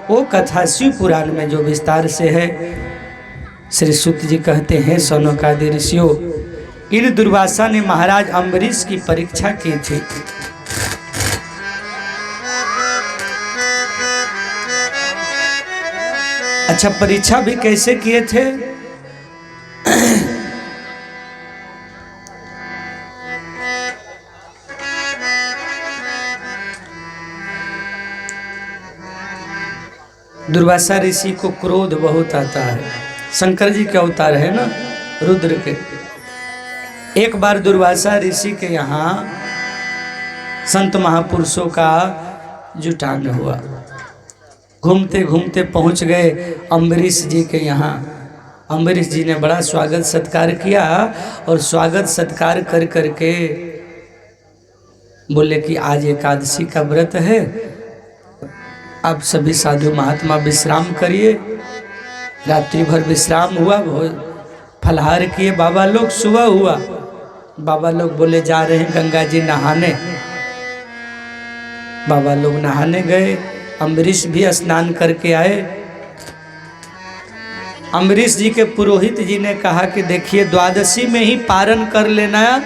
वो कथा शिव पुराण में जो विस्तार से है। श्री सूत जी कहते हैं, सौनकादि ऋषियों, इन दुर्वासा ने महाराज अम्बरीश की परीक्षा की थी। अच्छा, परीक्षा भी कैसे किए थे? दुर्वासा ऋषि को क्रोध बहुत आता है। शंकर जी के अवतार है ना, रुद्र के। एक बार दुर्वासा ऋषि के यहाँ संत महापुरुषों का जुटान हुआ। घूमते घूमते पहुँच गए अम्बरीश जी के यहाँ। अम्बरीश जी ने बड़ा स्वागत सत्कार किया और स्वागत सत्कार कर करके बोले कि आज एकादशी का व्रत है, आप सभी साधु महात्मा विश्राम करिए। रात्रि भर विश्राम हुआ, फलाहार किए बाबा लोग। सुबह हुआ, बाबा लोग बोले जा रहे हैं गंगा जी नहाने। बाबा लोग नहाने गए, अम्बरीश भी स्नान करके आए। अम्बरीश जी के पुरोहित जी ने कहा कि देखिए, द्वादशी में ही पारण कर लेना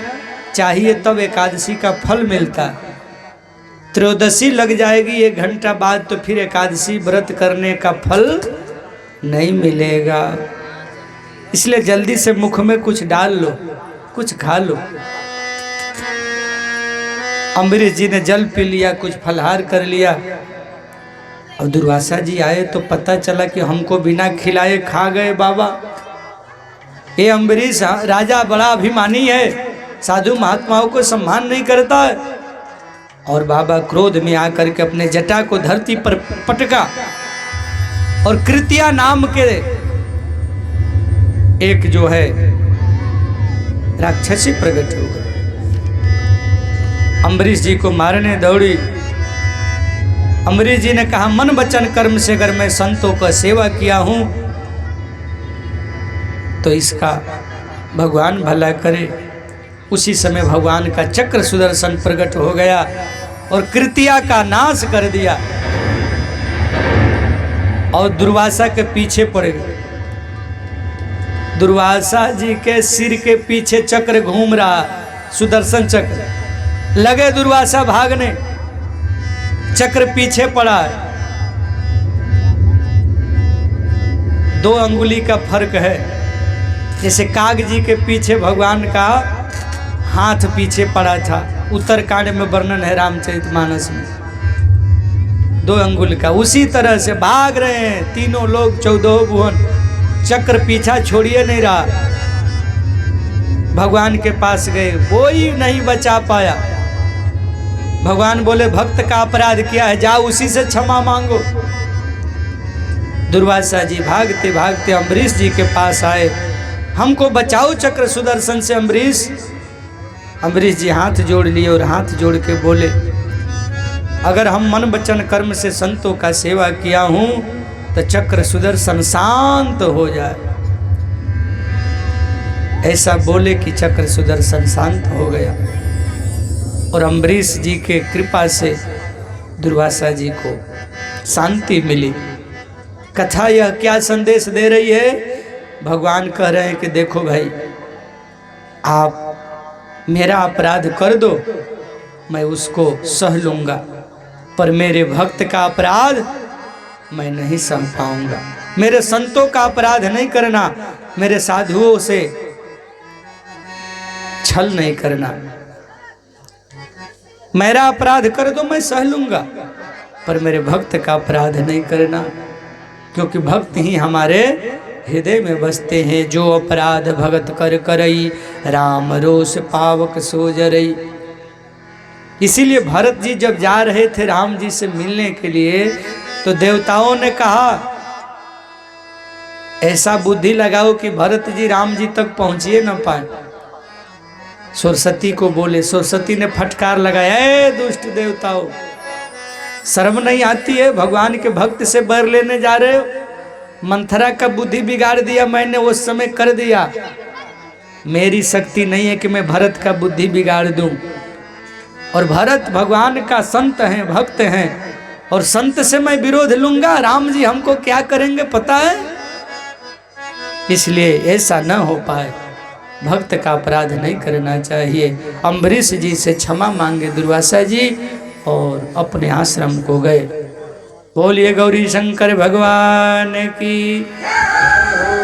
चाहिए, तब एकादशी का फल मिलता। त्रयोदशी लग जाएगी 1 घंटा बाद, तो फिर एकादशी व्रत करने का फल नहीं मिलेगा। इसलिए जल्दी से मुख में कुछ डाल लो, कुछ खा लो। अम्बरीश जी ने जल पी लिया, कुछ फलहार कर लिया। और दुर्वासा जी आए तो पता चला कि हमको बिना खिलाए खा गए बाबा। ये अम्बरीश राजा बड़ा अभिमानी है, साधु महात्माओं को सम्मान नहीं करता है। और बाबा क्रोध में आकर के अपने जटा को धरती पर पटका और कृत्या नाम के एक जो है राक्षसी प्रकट हो गई। अम्बरीश जी को मारने दौड़ी। अम्बरीश जी ने कहा, मन वचन कर्म से अगर मैं संतों का सेवा किया हूं तो इसका भगवान भला करे। उसी समय भगवान का चक्र सुदर्शन प्रकट हो गया और कृत्या का नाश कर दिया और दुर्वासा के पीछे पड़ गए। दुर्वासा जी के सिर के पीछे चक्र घूम रहा, सुदर्शन चक्र। लगे दुर्वासा भागने, चक्र पीछे पड़ा। 2 अंगुली का फर्क है। जैसे काग जी के पीछे भगवान का हाथ पीछे पड़ा था, उत्तरकांड में वर्णन है रामचरितमानस में। 2 अंगुल का, उसी तरह से भाग रहे हैं तीनों लोग, 14 भुवन। चक्र पीछा छोड़िए नहीं रहा। भगवान के पास गए, कोई नहीं बचा पाया। भगवान बोले, भक्त का अपराध किया है, जाओ उसी से क्षमा मांगो। दुर्वासा जी भागते भागते अम्बरीश जी के पास आए, हमको बचाओ चक्र सुदर्शन से अम्बरीश। अम्बरीश जी हाथ जोड़ लिए और हाथ जोड़ के बोले, अगर हम मन वचन कर्म से संतों का सेवा किया हूं तो चक्र सुदर्शन शांत हो जाए। ऐसा बोले कि चक्र सुदर्शन शांत हो गया और अम्बरीश जी के कृपा से दुर्वासा जी को शांति मिली। कथा यह क्या संदेश दे रही है? भगवान कह रहे हैं कि देखो भाई, आप मेरा अपराध कर दो, मैं उसको सह लूँगा, पर मेरे भक्त का अपराध मैं नहीं सह पाऊँगा। मेरे संतों का अपराध नहीं करना, मेरे साधुओं से छल नहीं करना। मेरा अपराध कर दो, मैं सह लूँगा, पर मेरे भक्त का अपराध नहीं करना, क्योंकि भक्त ही हमारे हृदय में बसते हैं। जो अपराध भगत कर करई, राम रोष पावक सो जरई। इसीलिए भरत जी जब जा रहे थे राम जी से मिलने के लिए, तो देवताओं ने कहा ऐसा बुद्धि लगाओ कि भरत जी राम जी तक पहुंचिए न पाए। सरस्वती को बोले, सरस्वती ने फटकार लगाया, ए दुष्ट देवताओं, शर्म नहीं आती है? भगवान के भक्त से बैर लेने जा रहे हो। मंथरा का बुद्धि बिगाड़ दिया मैंने, उस समय कर दिया। मेरी शक्ति नहीं है कि मैं भरत का बुद्धि बिगाड़ दूं। और भरत भगवान का संत हैं, भक्त हैं, और संत से मैं विरोध लूंगा, राम जी हमको क्या करेंगे पता है। इसलिए ऐसा न हो पाए, भक्त का अपराध नहीं करना चाहिए। अम्बरीश जी से क्षमा मांगे दुर्वासा जी और अपने आश्रम को गए। बोलिए गौरी शंकर भगवान की,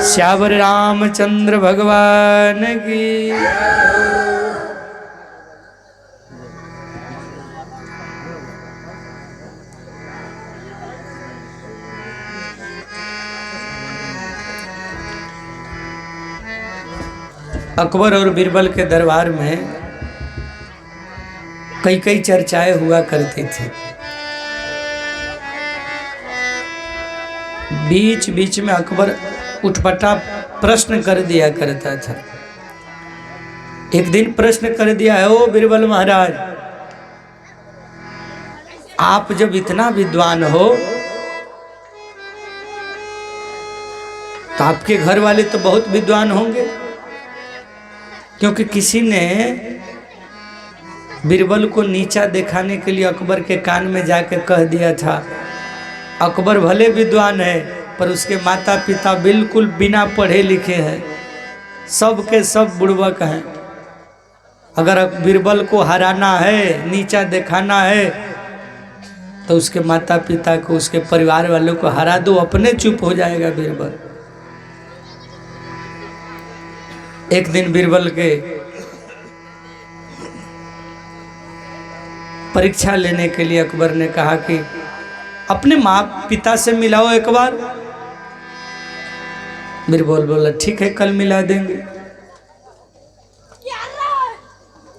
श्यावर रामचंद्र भगवान की। अकबर और बीरबल के दरबार में कई कई चर्चाएं हुआ करती थी। बीच बीच में अकबर उठपटा प्रश्न कर दिया करता था। एक दिन प्रश्न कर दिया है, ओ बीरबल महाराज, आप जब इतना विद्वान हो तो आपके घर वाले तो बहुत विद्वान होंगे, क्योंकि किसी ने बीरबल को नीचा दिखाने के लिए अकबर के कान में जाकर कह दिया था, अकबर भले विद्वान है पर उसके माता पिता बिल्कुल बिना पढ़े लिखे हैं, सब के सब बुड़बक हैं। अगर बीरबल को हराना है, नीचा दिखाना है, तो उसके माता पिता को, उसके परिवार वालों को हरा दो, अपने चुप हो जाएगा बीरबल। एक दिन बीरबल के परीक्षा लेने के लिए अकबर ने कहा कि अपने माँ पिता से मिलाओ एक बार। बीरबल बोला ठीक है, कल मिला देंगे।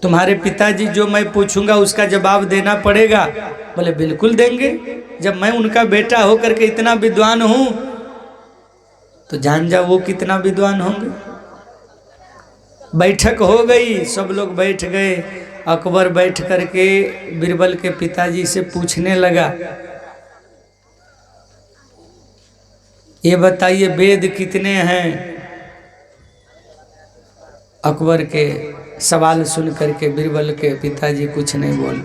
तुम्हारे पिताजी जो मैं पूछूंगा उसका जवाब देना पड़ेगा। बोले बिल्कुल देंगे, जब मैं उनका बेटा होकर के इतना विद्वान हूं तो जान जाओ वो कितना विद्वान होंगे। बैठक हो गई, सब लोग बैठ गए। अकबर बैठ करके बीरबल के पिताजी से पूछने लगा, ये बताइए वेद कितने हैं। अकबर के सवाल सुन करके बीरबल के पिताजी कुछ नहीं बोले।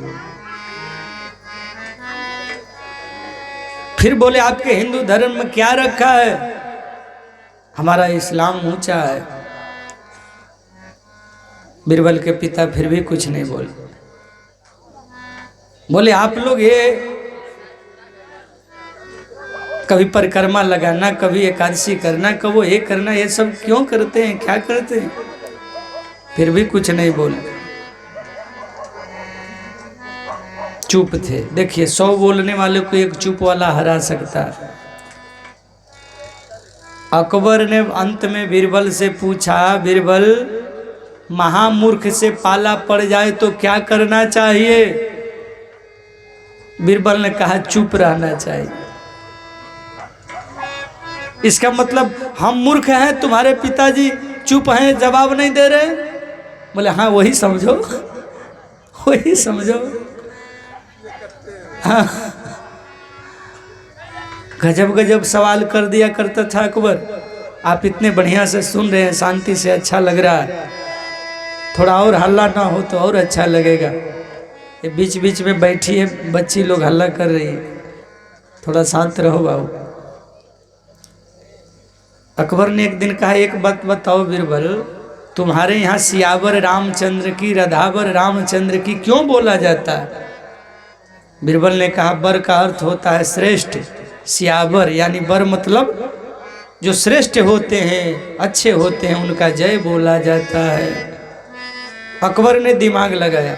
फिर बोले आपके हिंदू धर्म में क्या रखा है? हमारा इस्लाम ऊंचा है। बीरबल के पिता फिर भी कुछ नहीं बोले। बोले आप लोग ये कभी परिक्रमा लगाना, कभी एकादशी करना, कभी वो ये करना, ये सब क्यों करते हैं, क्या करते हैं? फिर भी कुछ नहीं बोले, चुप थे। देखिए 100 बोलने वाले को एक चुप वाला हरा सकता है। अकबर ने अंत में बीरबल से पूछा, बीरबल महामूर्ख से पाला पड़ जाए तो क्या करना चाहिए? बीरबल ने कहा चुप रहना चाहिए। इसका मतलब हम मूर्ख हैं, तुम्हारे पिताजी चुप हैं, जवाब नहीं दे रहे? बोले हाँ वही समझो, वही समझो। हाँ गजब गजब सवाल कर दिया करता था अकबर। आप इतने बढ़िया से सुन रहे हैं, शांति से, अच्छा लग रहा है, थोड़ा और हल्ला ना हो तो और अच्छा लगेगा। ये बीच बीच में बैठी है बच्ची लोग हल्ला कर रही है, थोड़ा शांत रहो बाबू। अकबर ने एक दिन कहा, एक बात बताओ बीरबल, तुम्हारे यहाँ सियावर रामचंद्र की, रधावर रामचंद्र की क्यों बोला जाता है? बीरबल ने कहा बर का अर्थ होता है श्रेष्ठ। सियावर यानी बर मतलब जो श्रेष्ठ होते हैं, अच्छे होते हैं, उनका जय बोला जाता है। अकबर ने दिमाग लगाया,